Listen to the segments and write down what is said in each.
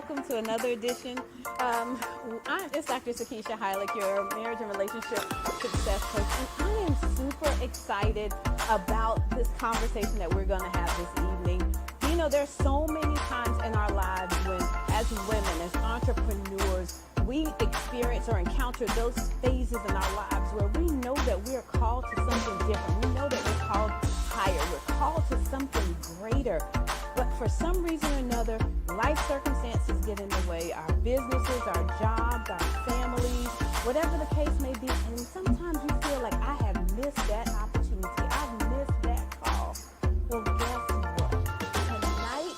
welcome to another edition. It's Dr. Sakisha Hylick, your marriage and relationship success coach, and I am super excited about this conversation that we're going to have this evening. You know, there's so many times in our lives when, as women, as entrepreneurs, we experience or encounter those phases in our lives where we know that we are called to something different. We know that we're called higher. We're called to something greater. But for some reason or another, life circumstances get in the way. Our businesses, our jobs, our families, whatever the case may be. And sometimes you feel like I have missed that opportunity. I've missed that call. Well, guess what? Tonight,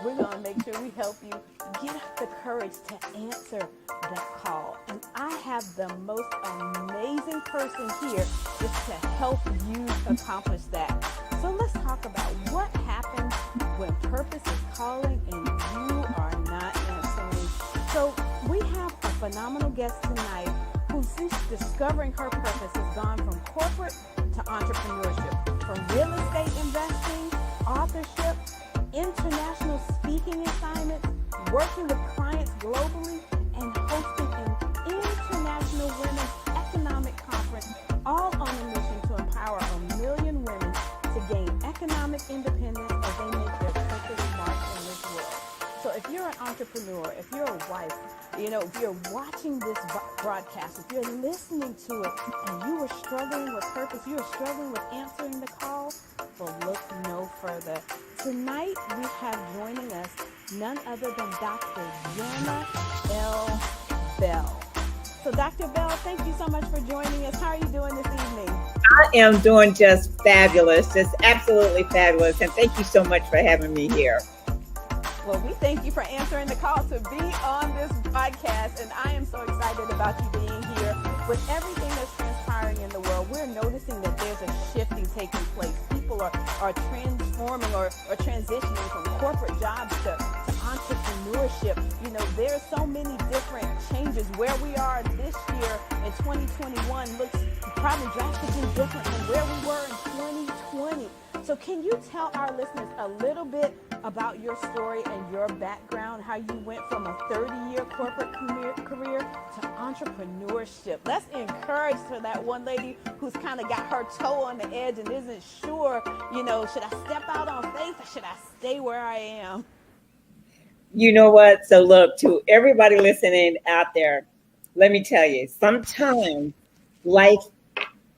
we're going to make sure we help you get up the courage to answer that call. And I have the most amazing person here just to help you accomplish that. So let's talk about what happens when purpose is calling and you are not answering. So we have a phenomenal guest tonight who, since discovering her purpose, has gone from corporate to entrepreneurship, from real estate investing, authorship, international speaking assignments, working with clients globally, and hosting an international women's economic conference, all on a mission to empower 1 million women to gain economic independence as they make their purpose mark in this world. So if you're an entrepreneur, if you're a wife, if you're watching this broadcast, if you're listening to it and you are struggling with purpose, you are struggling with answering the call, well, look no further. Tonight we have joining us none other than Dr. Jena L. Bell. So Dr. Bell, thank you so much for joining us. How are you doing this evening? I am doing just fabulous, just absolutely fabulous. And thank you so much for having me here. Well, we thank you for answering the call to be on this podcast. And I am so excited about you being here. With everything that's transpiring in the world, we're noticing that there's a shifting taking place. People are transforming or transitioning from corporate jobs to entrepreneurship. You know, there's so many different changes. Where we are this year in 2021 looks probably drastically different than where we were in 2020. So can you tell our listeners a little bit about your story and your background, how you went from a 30-year corporate career to entrepreneurship? Let's encourage for that one lady who's kind of got her toe on the edge and isn't sure, should I step out on faith or should I stay where I am? You know what? So look, to everybody listening out there, let me tell you, sometimes life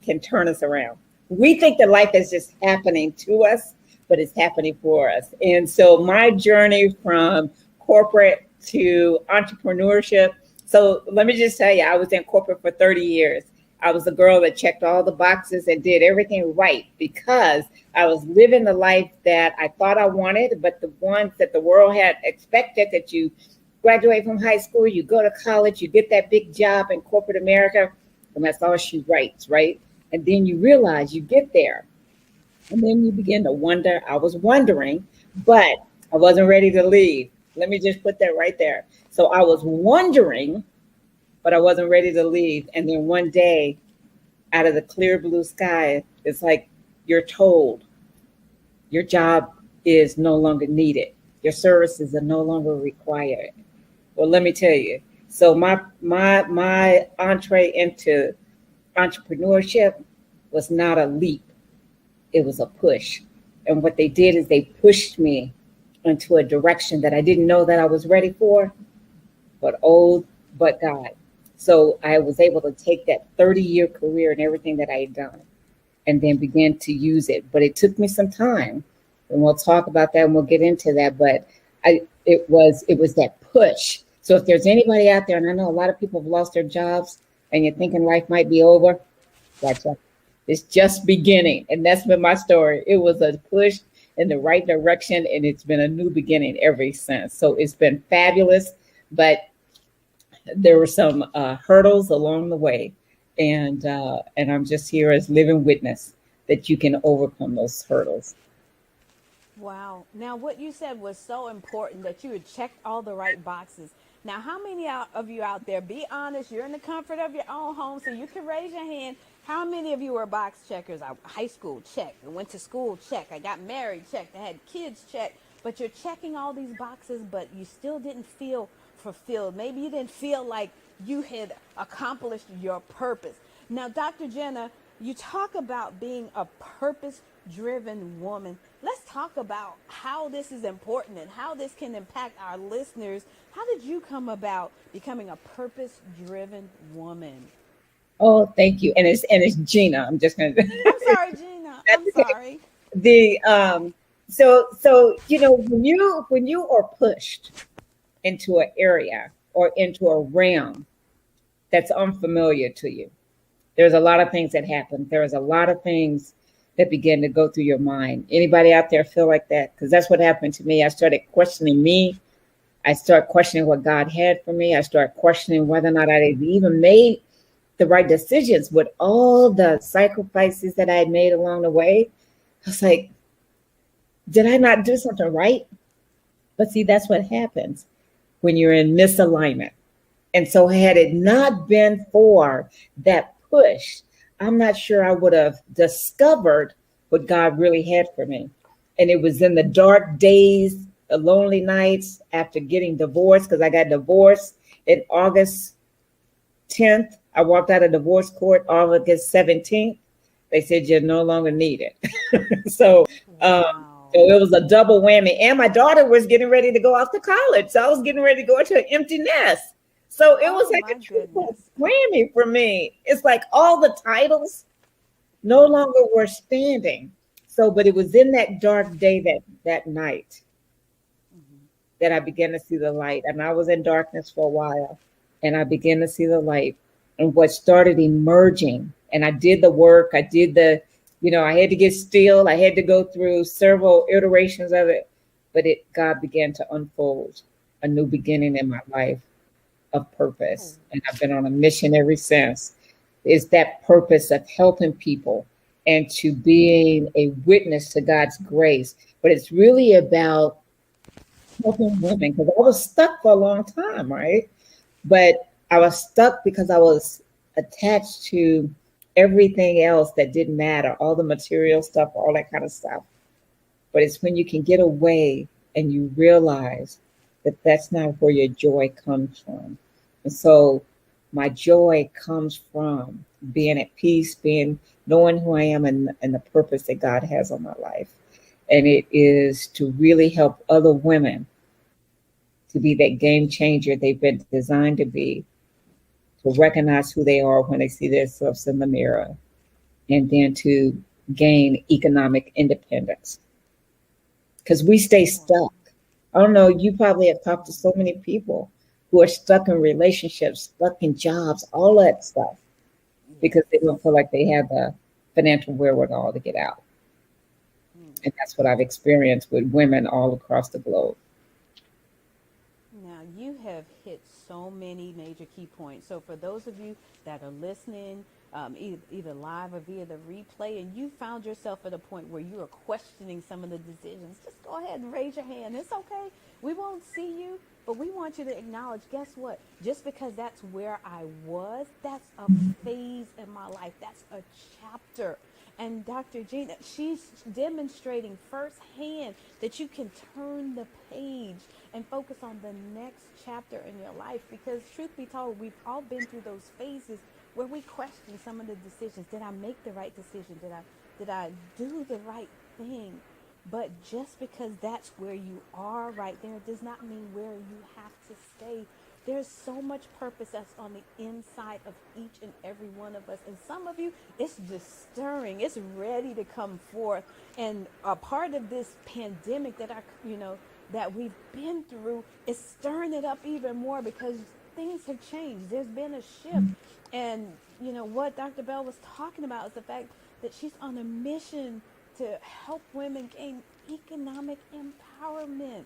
can turn us around. We think that life is just happening to us, but it's happening for us. And so my journey from corporate to entrepreneurship. So let me just tell you, I was in corporate for 30 years. I was the girl that checked all the boxes and did everything right because I was living the life that I thought I wanted, but the ones that the world had expected, that you graduate from high school, you go to college, you get that big job in corporate America, and that's all she writes, right? And then you realize you get there. And then you begin to wonder. I was wondering, but I wasn't ready to leave. Let me just put that right there. So I was wondering, but I wasn't ready to leave. And then one day, out of the clear blue sky, it's like you're told your job is no longer needed. Your services are no longer required. Well, let me tell you. So my entree into entrepreneurship was not a leap. It was a push. And what they did is they pushed me into a direction that I didn't know that I was ready for, but God. So I was able to take that 30-year career and everything that I had done and then begin to use it. But it took me some time, and we'll talk about that and we'll get into that. But it was that push. So if there's anybody out there, and I know a lot of people have lost their jobs and you're thinking life might be over, gotcha. It's just beginning. And that's been my story. It was a push in the right direction, and it's been a new beginning ever since. So it's been fabulous, but there were some hurdles along the way. And I'm just here as living witness that you can overcome those hurdles. Wow. Now, what you said was so important that you had checked all the right boxes. Now, how many of you out there, be honest, you're in the comfort of your own home, so you can raise your hand. How many of you were box checkers? High school, check. I went to school, check. I got married, check. I had kids, check. but you're checking all these boxes, but you still didn't feel fulfilled. Maybe you didn't feel like you had accomplished your purpose. Now, Dr. Jenna, you talk about being a purpose driven woman. Let's talk about how this is important and how this can impact our listeners. How did you come about becoming a purpose driven woman? Oh, thank you. And it's Gina. I'm just gonna I'm sorry, Gina. that's I'm okay. sorry. The so when you are pushed into an area or into a realm that's unfamiliar to you, there's a lot of things that happen. There's a lot of things that begin to go through your mind. Anybody out there feel like that? Because that's what happened to me. I started questioning me. I started questioning what God had for me. I started questioning whether or not I had even made the right decisions with all the sacrifices that I had made along the way. I was like, did I not do something right? But see, that's what happens when you're in misalignment. And so, had it not been for that push, I'm not sure I would have discovered what God really had for me. And it was in the dark days, the lonely nights after getting divorced, because I got divorced in August 10th. I walked out of divorce court August 17th. They said you're no longer needed. so, um, Wow. so it was a double whammy. And my daughter was getting ready to go off to college. So I was getting ready to go into an empty nest. So it was Oh like my a triple goodness. whammy for me. It's like all the titles no longer were standing. So, but it was in that dark day that night Mhm. that I began to see the light. And I was in darkness for a while. And I began to see the light and what started emerging. And I did the work. I did I had to get still. I had to go through several iterations of it. But God began to unfold a new beginning in my life of Oh, purpose. And I've been on a mission ever since. Is that purpose of helping people and to being a witness to God's grace. But it's really about helping women because I was stuck for a long time, right? But I was stuck because I was attached to everything else that didn't matter, all the material stuff, all that kind of stuff. But it's when you can get away and you realize that that's not where your joy comes from. And so my joy comes from being at peace, being knowing who I am and the purpose that God has on my life. And it is to really help other women to be that game changer they've been designed to be, to recognize who they are when they see themselves in the mirror, and then to gain economic independence. Because we stay wow. stuck. I don't know, you probably have talked to so many people who are stuck in relationships, stuck in jobs, all that stuff, because they Yes. don't feel like they have the financial wherewithal to get out. Hmm. And that's what I've experienced with women all across the globe. Now, you have hit so many major key points. So, for those of you that are listening, either live or via the replay, and you found yourself at a point where you are questioning some of the decisions, just go ahead and raise your hand. It's okay. We won't see you, but we want you to acknowledge guess what? Just because that's where I was, that's a phase in my life, that's a chapter. And Dr. Gina, she's demonstrating firsthand that you can turn the page and focus on the next chapter in your life. Because, truth be told, we've all been through those phases where we question some of the decisions. Did I make the right decision? Did I do the right thing? But just because that's where you are right there does not mean where you have to stay. There's so much purpose that's on the inside of each and every one of us. And some of you, it's just stirring. It's ready to come forth. And a part of this pandemic that we've been through is stirring it up even more because things have changed. There's been a shift. And what Dr. Bell was talking about is the fact that she's on a mission to help women gain economic empowerment.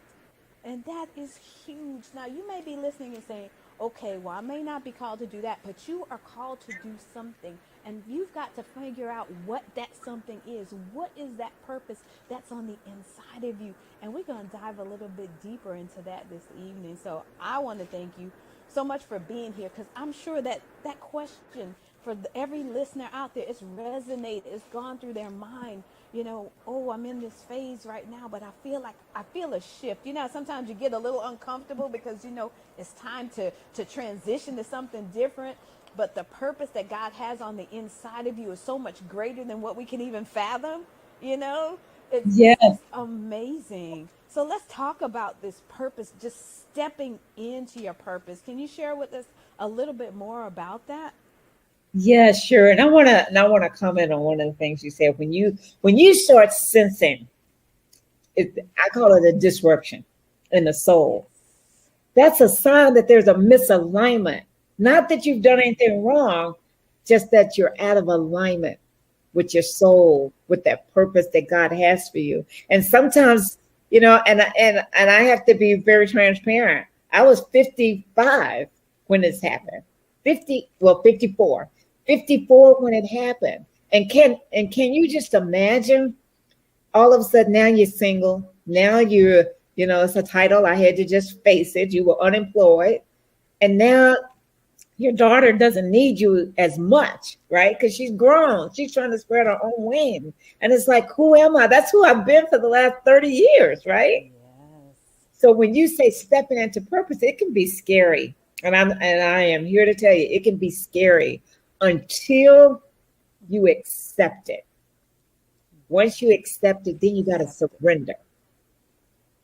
And that is huge. Now, you may be listening and saying, okay, well, I may not be called to do that, but you are called to do something. And you've got to figure out what that something is. What is that purpose that's on the inside of you? And we're going to dive a little bit deeper into that this evening. So I want to thank you so much for being here because I'm sure that question for every listener out there, it's resonated, it's gone through their mind. oh, I'm in this phase right now, but I feel a shift. Sometimes you get a little uncomfortable because it's time to transition to something different. But the purpose that God has on the inside of you is so much greater than what we can even fathom. You know, it's Yes. just amazing. So let's talk about this purpose, just stepping into your purpose. Can you share with us a little bit more about that? Yeah, sure. And I want to comment on one of the things you said. When you start sensing it, I call it a disruption in the soul. Yes. That's a sign that there's a misalignment. Not that you've done anything wrong, just that you're out of alignment with your soul, with that purpose that God has for you. And sometimes, and I have to be very transparent. I was 55 when this happened. 54. 54 when it happened. And can you just imagine all of a sudden now you're single. Now it's a title. I had to just face it. You were unemployed. And now your daughter doesn't need you as much, right? Because she's grown. She's trying to spread her own wings. And it's like, who am I? That's who I've been for the last 30 years, right? Yes. So when you say stepping into purpose, it can be scary. And I am here to tell you, it can be scary until you accept it. Once you accept it, then you got to surrender.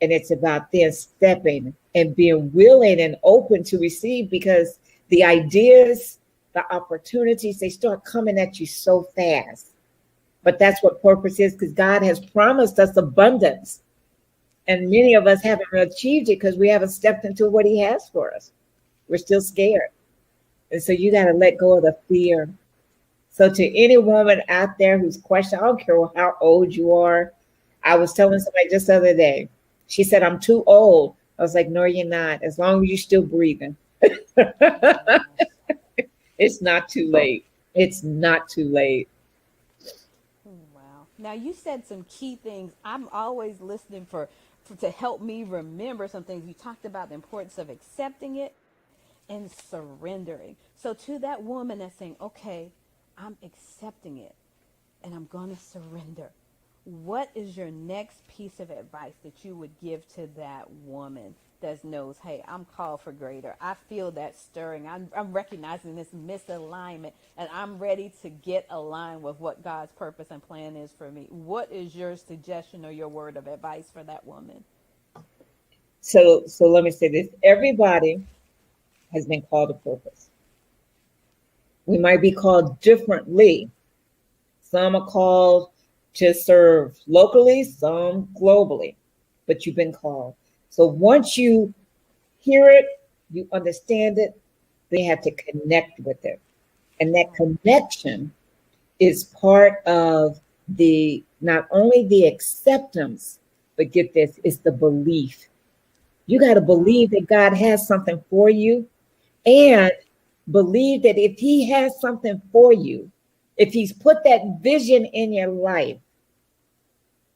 And it's about then stepping and being willing and open to receive, because the ideas, the opportunities, they start coming at you so fast. But that's what purpose is, because God has promised us abundance. And many of us haven't achieved it because we haven't stepped into what he has for us. We're still scared. And so you got to let go of the fear. So to any woman out there who's questioning, I don't care how old you are. I was telling somebody just the other day, she said, I'm too old. I was like, no, you're not. As long as you're still breathing. It's not too late. It's not too late. Wow. Now you said some key things. I'm always listening to help me remember some things. You talked about the importance of accepting it and surrendering. So to that woman that's saying, okay, I'm accepting it and I'm going to surrender. What is your next piece of advice that you would give to that woman that knows, hey, I'm called for greater. I feel that stirring. I'm recognizing this misalignment and I'm ready to get aligned with what God's purpose and plan is for me. What is your suggestion or your word of advice for that woman? So let me say this. Everybody has been called to purpose. We might be called differently. Some are called to serve locally, some globally, but you've been called. So once you hear it, you understand it, they have to connect with it. And that connection is part of the, not only the acceptance, but get this, it's the belief. You got to believe that God has something for you, and believe that if he has something for you, if he's put that vision in your life,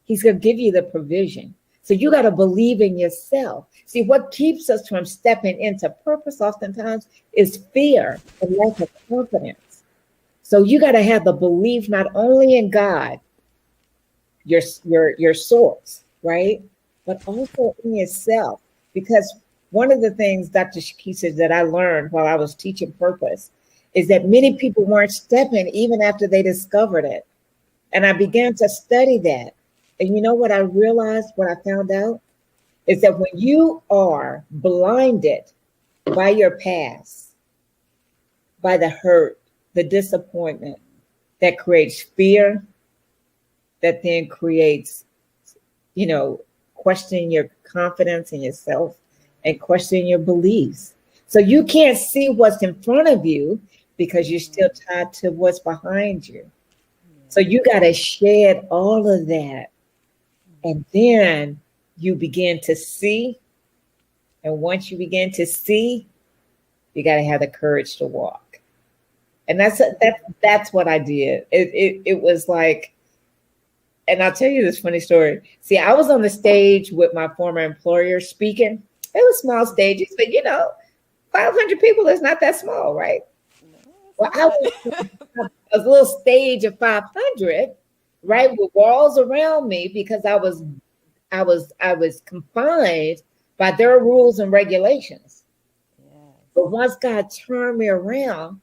he's going to give you the provision. So you got to believe in yourself. See, what keeps us from stepping into purpose oftentimes is fear and lack of confidence. So you got to have the belief not only in God, your source, right? But also in yourself. Because one of the things, Dr. Shakisha, said that I learned while I was teaching purpose is that many people weren't stepping even after they discovered it. And I began to study that. And you know what I realized, what I found out, is that when you are blinded by your past, by the hurt, the disappointment, that creates fear, that then creates, questioning your confidence in yourself and questioning your beliefs. So you can't see what's in front of you because you're still tied to what's behind you. So you got to shed all of that. And then you begin to see. And once you begin to see, you got to have the courage to walk. And that's what I did. It was like, and I'll tell you this funny story. See, I was on the stage with my former employer speaking. It was small stages, but 500 people is not that small, right? Well, I was a little stage of 500, right, with walls around me because I was confined by their rules and regulations. Yes. But once God turned me around,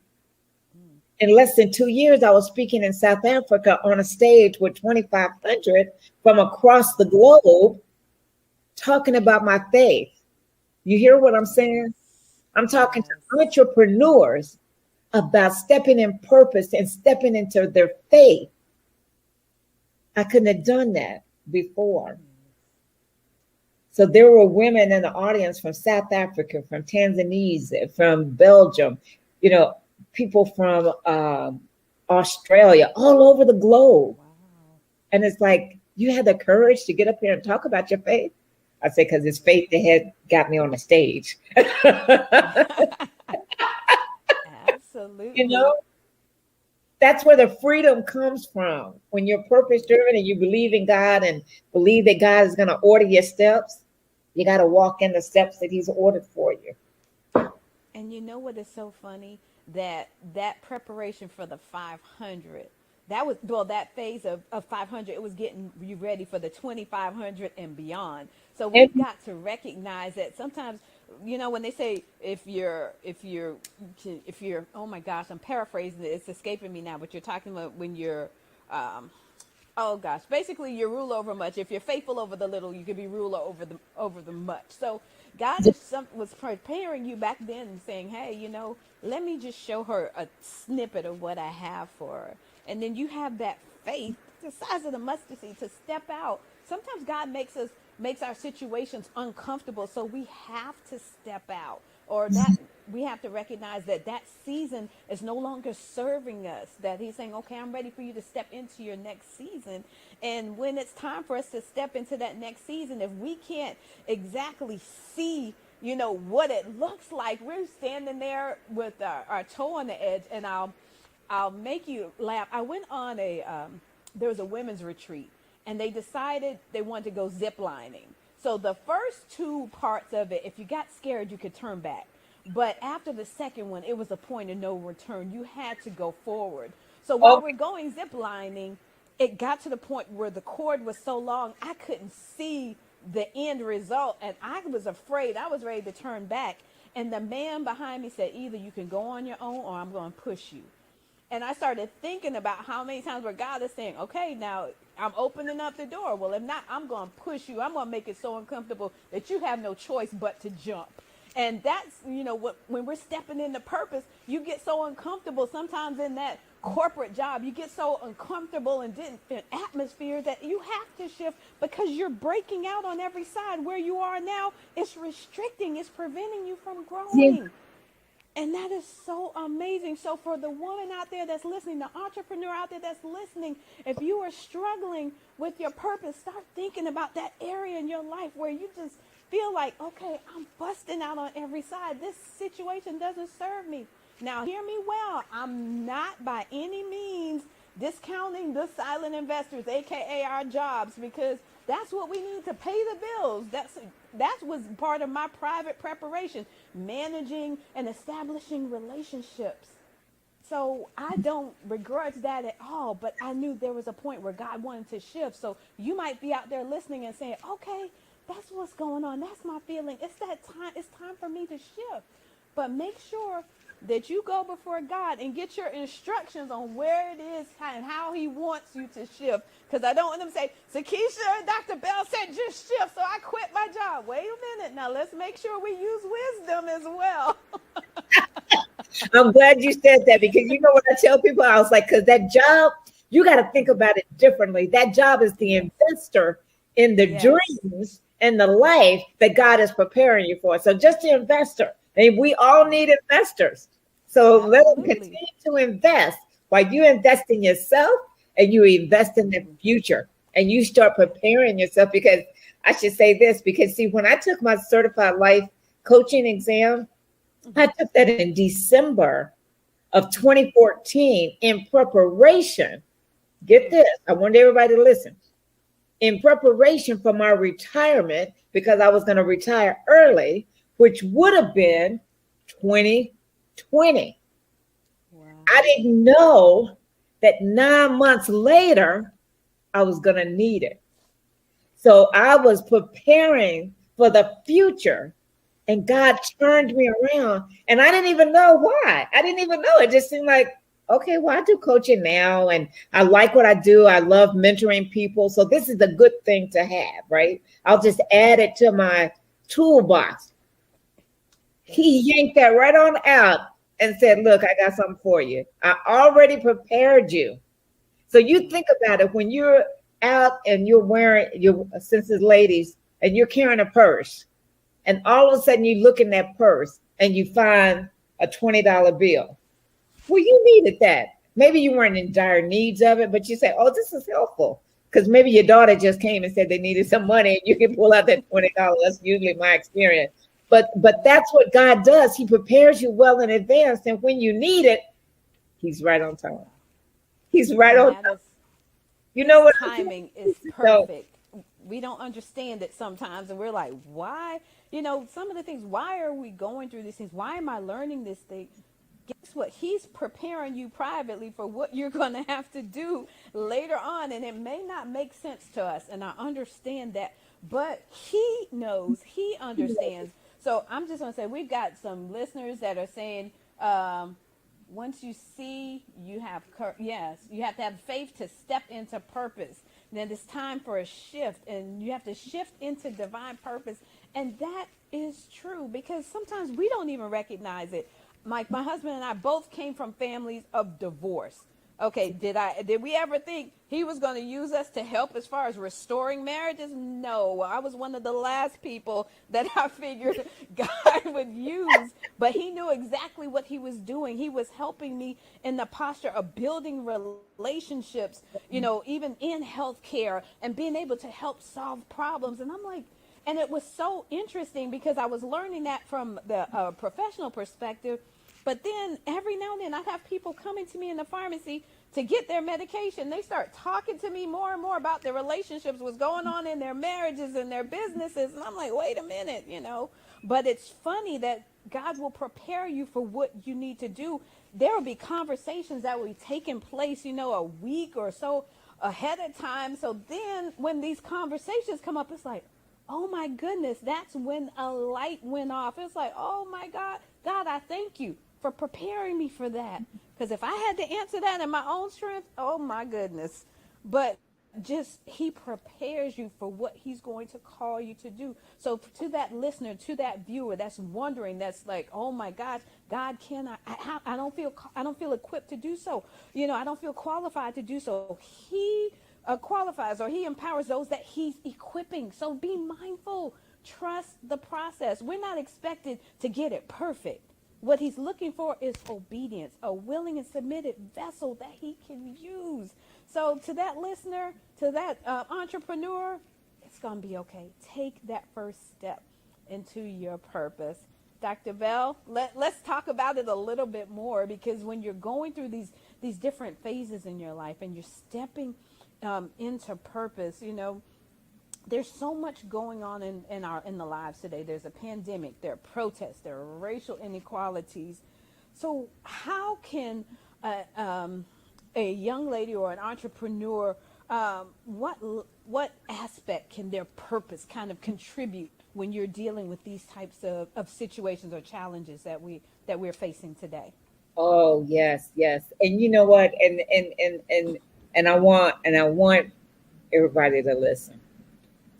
Mm. in less than 2 years, I was speaking in South Africa on a stage with 2,500 from across the globe talking about my faith. You hear what I'm saying? I'm talking Yes. to entrepreneurs about stepping in purpose and stepping into their faith. I couldn't have done that before. So there were women in the audience from South Africa, from Tanzania, from Belgium, you know, people from Australia, all over the globe. Wow. And it's like, you had the courage to get up here and talk about your faith? I say, because it's faith that had got me on the stage. You Absolutely. know, that's where the freedom comes from. When you're purpose driven and you believe in God and believe that God is going to order your steps, you got to walk in the steps that He's ordered for you. And you know what is so funny? That preparation for the 500, that was, well, that phase of 500, it was getting you ready for the 2,500 and beyond. So we've And got to recognize that sometimes, when they say if you're, oh my gosh, I'm paraphrasing it, it's escaping me now, but you're talking about when you're, um, oh gosh, basically you rule over much. If you're faithful over the little, you can be ruler over the much. So God was preparing you back then and saying, hey, let me just show her a snippet of what I have for her. And then you have that faith, the size of the mustard seed, to step out. Sometimes God makes our situations uncomfortable, so we have to step out, or that we have to recognize that season is no longer serving us, that He's saying, okay, I'm ready for you to step into your next season. And when it's time for us to step into that next season, if we can't exactly see what it looks like, we're standing there with our toe on the edge. And I'll make you laugh. I went on there was a women's retreat, and they decided they wanted to go zip lining. So the first two parts of it, if you got scared, you could turn back. But after the second one, it was a point of no return. You had to go forward. So while oh, we're going zip lining, it got to the point where the cord was so long, I couldn't see the end result. And I was afraid. I was ready to turn back. And the man behind me said, either you can go on your own or I'm going to push you. And I started thinking about how many times where God is saying, okay, now I'm opening up the door. Well, if not, I'm going to push you. I'm going to make it so uncomfortable that you have no choice but to jump. And that's, when we're stepping into purpose, you get so uncomfortable sometimes in that corporate job. You get so uncomfortable in atmosphere that you have to shift because you're breaking out on every side. Where you are now, it's restricting, it's preventing you from yeah. growing. And that is so amazing. So for the woman out there that's listening, the entrepreneur out there that's listening, if you are struggling with your purpose, start thinking about that area in your life where you just feel like, okay, I'm busting out on every side. This situation doesn't serve me. Now, hear me well. I'm not by any means discounting the silent investors, aka our jobs, because that's what we need to pay the bills. That was part of my private preparation, managing and establishing relationships. So I don't begrudge that at all, but I knew there was a point where God wanted to shift. So you might be out there listening and saying, okay, that's what's going on. That's my feeling. It's that time. It's time for me to shift. But make sure that you go before God and get your instructions on where it is and how He wants you to shift. Because I don't want them to say, Sakisha, Dr. Bell said just shift, so I quit my job. Wait a minute. Now let's make sure we use wisdom as well. I'm glad you said that because you know what I tell people? I was like, because that job, you got to think about it differently. That job is the Yes. investor in the Yes. dreams and the life that God is preparing you for. So just the investor. And we all need investors. So let them Absolutely. continue to invest while you invest in yourself and you invest in the future and you start preparing yourself. Because I should say this, because see, when I took my certified life coaching exam, I took that in December of 2014 in preparation. Get this, I want everybody to listen. In preparation for my retirement, because I was going to retire early, which would have been 2020. Wow. I didn't know that 9 months later, I was going to need it. So I was preparing for the future, and God turned me around, and I didn't even know why. I didn't even know. It just seemed like, okay, well, I do coaching now, and I like what I do. I love mentoring people. So this is a good thing to have, right? I'll just add it to my toolbox. He yanked that right on out and said, look, I got something for you. I already prepared you. So you think about it, when you're out and you're wearing your senses ladies and you're carrying a purse, and all of a sudden you look in that purse and you find a $20 bill. Well, you needed that. Maybe you weren't in dire needs of it, but you say, oh, this is helpful. Because maybe your daughter just came and said they needed some money, and you can pull out that $20. That's usually my experience. But that's what God does. He prepares you well in advance. And when you need it, he's right on time. He's right on time. You know what? Timing is perfect. We don't understand it sometimes, and we're like, why? Some of the things, why are we going through these things? Why am I learning this thing? Guess what? He's preparing you privately for what you're going to have to do later on, and it may not make sense to us, and I understand that, but he knows, he understands. So I'm just going to say, we've got some listeners that are saying, once you see, you have to have faith to step into purpose. Then it's time for a shift, and you have to shift into divine purpose. And that is true, because sometimes we don't even recognize it. My husband and I both came from families of divorce. Okay, did we ever think he was going to use us to help as far as restoring marriages? No, I was one of the last people that I figured God would use, but he knew exactly what he was doing. He was helping me in the posture of building relationships, even in healthcare, and being able to help solve problems. And I'm like, and it was so interesting because I was learning that from the professional perspective. But then every now and then I'd have people coming to me in the pharmacy to get their medication. They start talking to me more and more about their relationships, what's going on in their marriages and their businesses. And I'm like, wait a minute, But it's funny that God will prepare you for what you need to do. There will be conversations that will be taking place, a week or so ahead of time. So then when these conversations come up, it's like, oh my goodness, that's when a light went off. It's like, oh my God, I thank you for preparing me for that. Because if I had to answer that in my own strength, oh my goodness. But just he prepares you for what he's going to call you to do. So to that listener, to that viewer that's wondering, that's like, oh my gosh, God, I don't feel equipped to do so. I don't feel qualified to do so. He qualifies, or he empowers those that he's equipping. So be mindful. Trust the process. We're not expected to get it perfect. What he's looking for is obedience, a willing and submitted vessel that he can use. So to that listener, to that entrepreneur, it's going to be okay. Take that first step into your purpose. Dr. Bell, let's talk about it a little bit more, because when you're going through these different phases in your life and you're stepping into purpose, there's so much going on in the lives today. There's a pandemic, there are protests, there are racial inequalities. So how can a young lady or an entrepreneur, what aspect can their purpose kind of contribute when you're dealing with these types of situations or challenges that we're facing today? Oh, yes. And you know what? And I want everybody to listen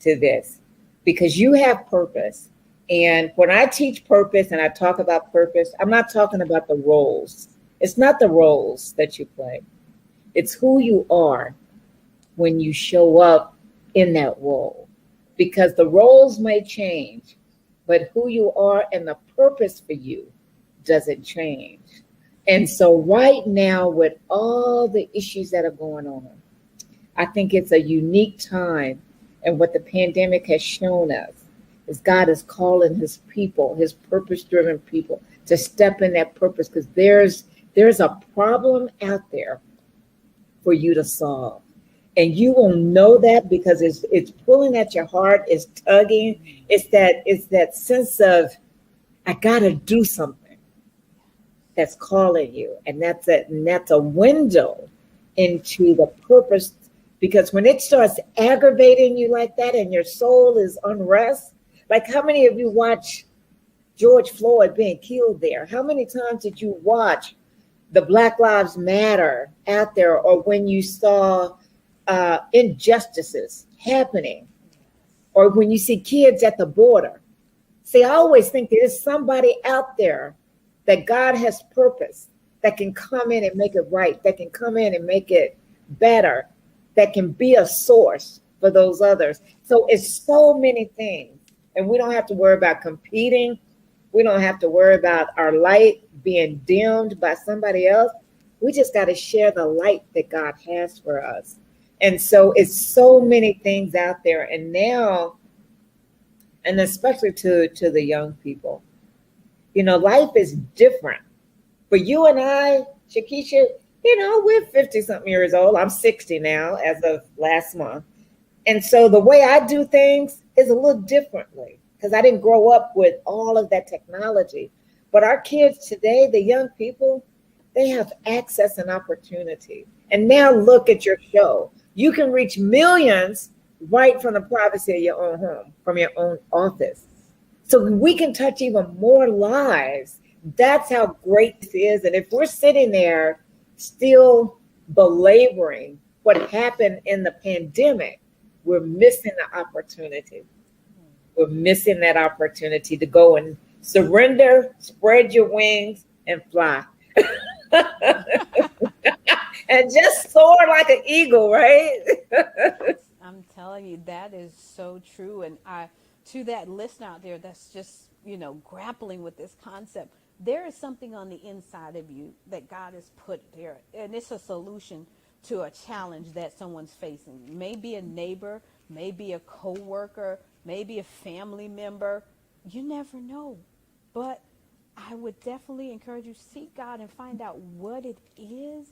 to this, because you have purpose. And when I teach purpose and I talk about purpose, I'm not talking about the roles. It's not the roles that you play. It's who you are when you show up in that role, because the roles may change, but who you are and the purpose for you doesn't change. And so right now, with all the issues that are going on, I think it's a unique time. And what the pandemic has shown us is God is calling his people, his purpose-driven people, to step in that purpose, because there's a problem out there for you to solve. And you will know that because it's pulling at your heart, it's tugging. It's that sense of, I gotta do something, that's calling you. And that's a window into the purpose Because when it starts aggravating you like that and your soul is unrest, like how many of you watch George Floyd being killed there? How many times did you watch the Black Lives Matter out there, or when you saw injustices happening, or when you see kids at the border? See, I always think there's somebody out there that God has purpose that can come in and make it right, that can come in and make it better, that can be a source for those others. So it's so many things. And we don't have to worry about competing. We don't have to worry about our light being dimmed by somebody else. We just got to share the light that God has for us. And so it's so many things out there. And now, and especially to the young people, you know, life is different. For you and I, Shakisha, you know, we're 50 something years old. I'm 60 now as of last month. And so the way I do things is a little differently because I didn't grow up with all of that technology. But our kids today, the young people, they have access and opportunity. And now look at your show. You can reach millions right from the privacy of your own home, from your own office. So we can touch even more lives. That's how great this is. And if we're sitting there still belaboring what happened in the pandemic, we're missing the opportunity. We're missing that opportunity to go and surrender, spread your wings, and fly. And just soar like an eagle, right? I'm telling you, that is so true. And to that listener out there that's just, grappling with this concept, there is something on the inside of you that God has put there. And it's a solution to a challenge that someone's facing. Maybe a neighbor, maybe a coworker, maybe a family member. You never know. But I would definitely encourage you, seek God and find out what it is.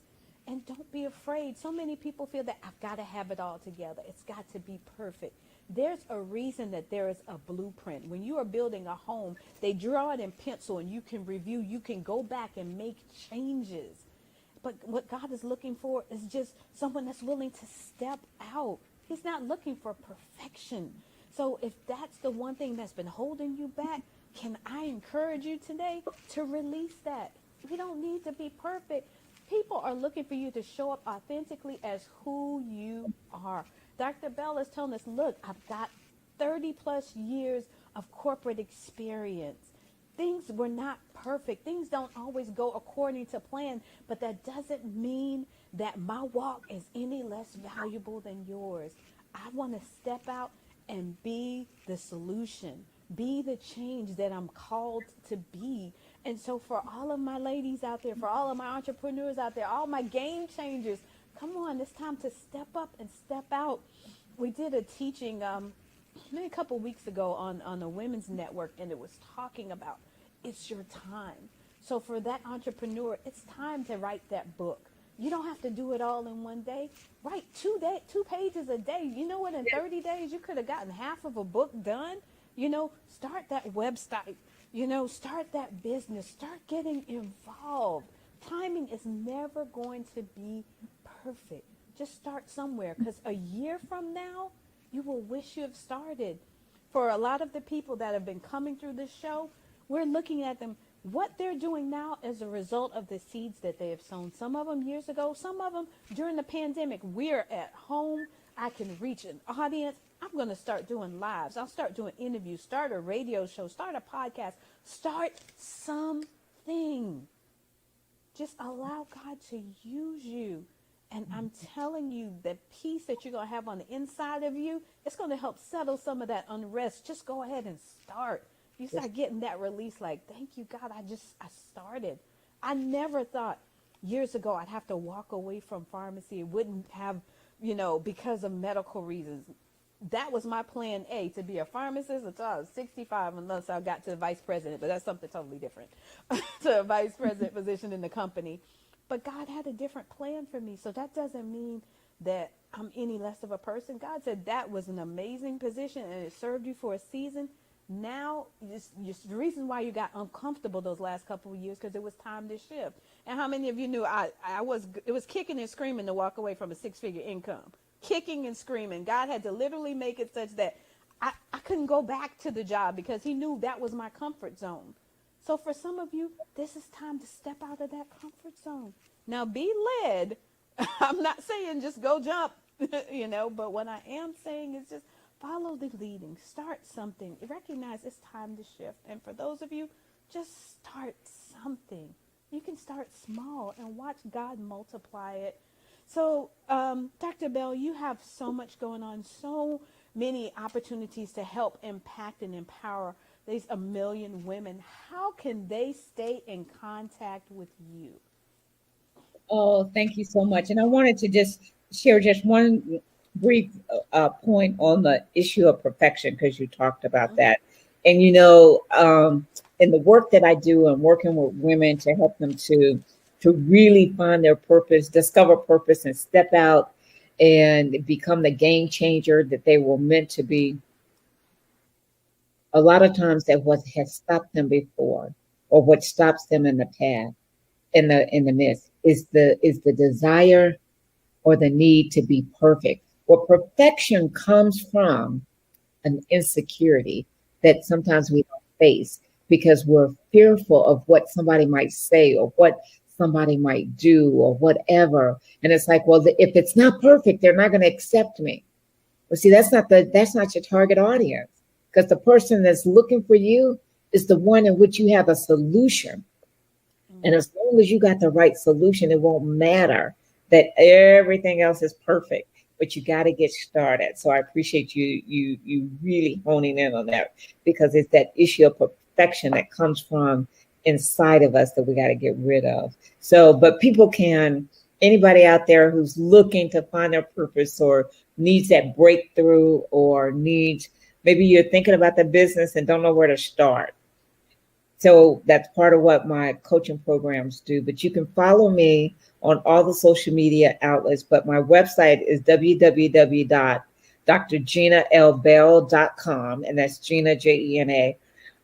And don't be afraid. So many people feel that I've got to have it all together. It's got to be perfect. There's a reason that there is a blueprint. When you are building a home, they draw it in pencil and you can review. You can go back and make changes. But what God is looking for is just someone that's willing to step out. He's not looking for perfection. So if that's the one thing that's been holding you back, can I encourage you today to release that? We don't need to be perfect. People are looking for you to show up authentically as who you are. Dr. Bell is telling us, look, I've got 30 plus years of corporate experience. Things were not perfect. Things don't always go according to plan, but that doesn't mean that my walk is any less valuable than yours. I want to step out and be the solution, be the change that I'm called to be. And so for all of my ladies out there, for all of my entrepreneurs out there, all my game changers, come on, it's time to step up and step out. We did a teaching maybe a couple weeks ago on the Women's Network, and it was talking about it's your time. So for that entrepreneur, it's time to write that book. You don't have to do it all in one day. Write 2 pages a day. You know what? In 30 days, you could have gotten half of a book done. Start that website. Start that business. Start getting involved. Timing is never going to be perfect. Just start somewhere, because a year from now, you will wish you have started. For a lot of the people that have been coming through this show, we're looking at them. What they're doing now is a result of the seeds that they have sown. Some of them years ago, some of them during the pandemic. We're at home. I can reach an audience. I'm going to start doing lives. I'll start doing interviews, start a radio show, start a podcast, start something. Just allow God to use you. And I'm telling you, the peace that you're going to have on the inside of you, it's going to help settle some of that unrest. Just go ahead and start. You start getting that release like, thank you, God, I started. I never thought years ago I'd have to walk away from pharmacy. It wouldn't have, because of medical reasons. That was my plan A, to be a pharmacist until I was 65, unless I got to the vice president, but that's something totally different, to a vice president position in the company. But God had a different plan for me. So that doesn't mean that I'm any less of a person. God said that was an amazing position and it served you for a season. Now, just the reason why you got uncomfortable those last couple of years, because it was time to shift. And how many of you knew it was kicking and screaming to walk away from a 6-figure income? kicking and screaming. God had to literally make it such that I couldn't go back to the job because he knew that was my comfort zone. So for some of you, this is time to step out of that comfort zone. Now be led. I'm not saying just go jump, but what I am saying is just follow the leading. Start something. Recognize it's time to shift. And for those of you, just start something. You can start small and watch God multiply it. So, Dr. Bell, you have so much going on, so many opportunities to help impact and empower these a million women. How can they stay in contact with you? Oh, thank you so much. And I wanted to just share just one brief point on the issue of perfection because you talked about Mm-hmm. that. And in the work that I do, I'm working with women to help them to really find their purpose, discover purpose, and step out and become the game changer that they were meant to be. A lot of times, that what has stopped them before, or what stops them in the path, in the midst, is the desire or the need to be perfect. Well, perfection comes from an insecurity that sometimes we don't face because we're fearful of what somebody might say or what somebody might do or whatever. And it's like, well, if it's not perfect, they're not going to accept me. Well, see, that's not your target audience because the person that's looking for you is the one in which you have a solution. And Mm-hmm. as long as you got the right solution, it won't matter that everything else is perfect, but you got to get started. So I appreciate you really honing in on that because it's that issue of perfection that comes from inside of us that we got to get rid of. So, but anybody out there who's looking to find their purpose or needs that breakthrough or maybe you're thinking about the business and don't know where to start, so that's part of what my coaching programs do. But you can follow me on all the social media outlets. But my website is www.drjenalbell.com. And that's Jena, Jena.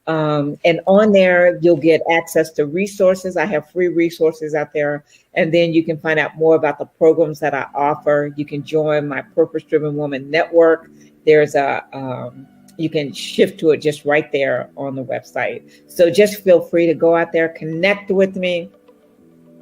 And on there, you'll get access to resources. I have free resources out there. And then you can find out more about the programs that I offer. You can join my Purpose Driven Woman Network. You can shift to it just right there on the website. So just feel free to go out there, connect with me,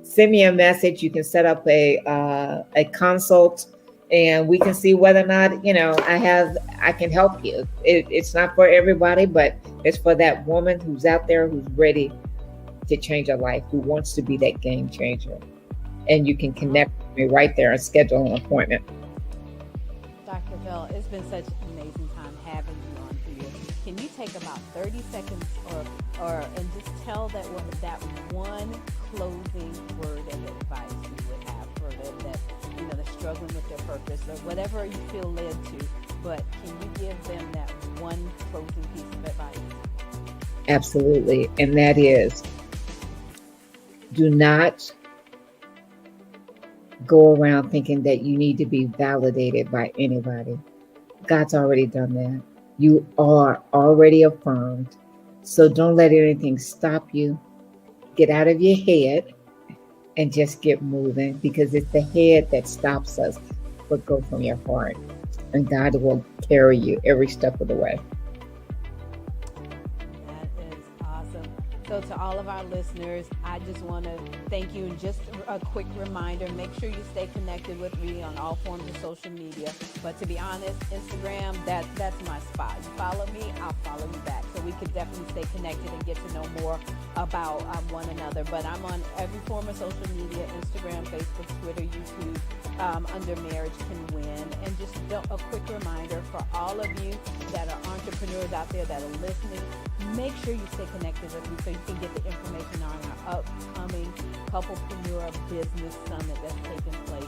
send me a message. You can set up a consult, and we can see whether or not I can help you. It's not for everybody, but it's for that woman who's out there who's ready to change her life, who wants to be that game changer. And you can connect with me right there and schedule an appointment. Dr. Bell, it's been such an amazing time having you on here. Can you take about 30 seconds and just tell that one closing word of advice you would have for that they're struggling with their purpose or whatever you feel led to, but can you give them that one closing piece of advice? Absolutely. And that is, do not go around thinking that you need to be validated by anybody. God's already done that. You are already affirmed. So don't let anything stop you. Get out of your head and just get moving because it's the head that stops us. But go from your heart, and God will carry you every step of the way. That is awesome. So to all of our listeners, I just want to thank you. And just a quick reminder, make sure you stay connected with me on all forms of social media. But to be honest, Instagram, that's my spot. You follow me, I'll follow you back. So we could definitely stay connected and get to know more about one another. But I'm on every form of social media, Instagram, Facebook, Twitter, YouTube, under Marriage Can Win. And just a quick reminder for all of you that are entrepreneurs out there that are listening, make sure you stay connected with me so you can get the information on our upcoming Couplepreneur Business Summit that's taking place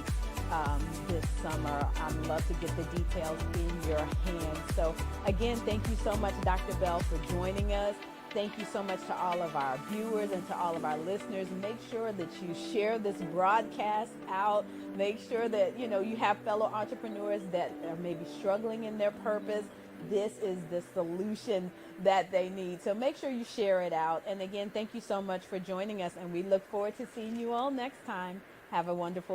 this summer. I'd love to get the details in your hands. So again, thank you so much, Dr. Bell, for joining us. Thank you so much to all of our viewers and to all of our listeners. Make sure that you share this broadcast out. Make sure that you have fellow entrepreneurs that are maybe struggling in their purpose. This is the solution that they need. So make sure you share it out. And again, thank you so much for joining us. And we look forward to seeing you all next time. Have a wonderful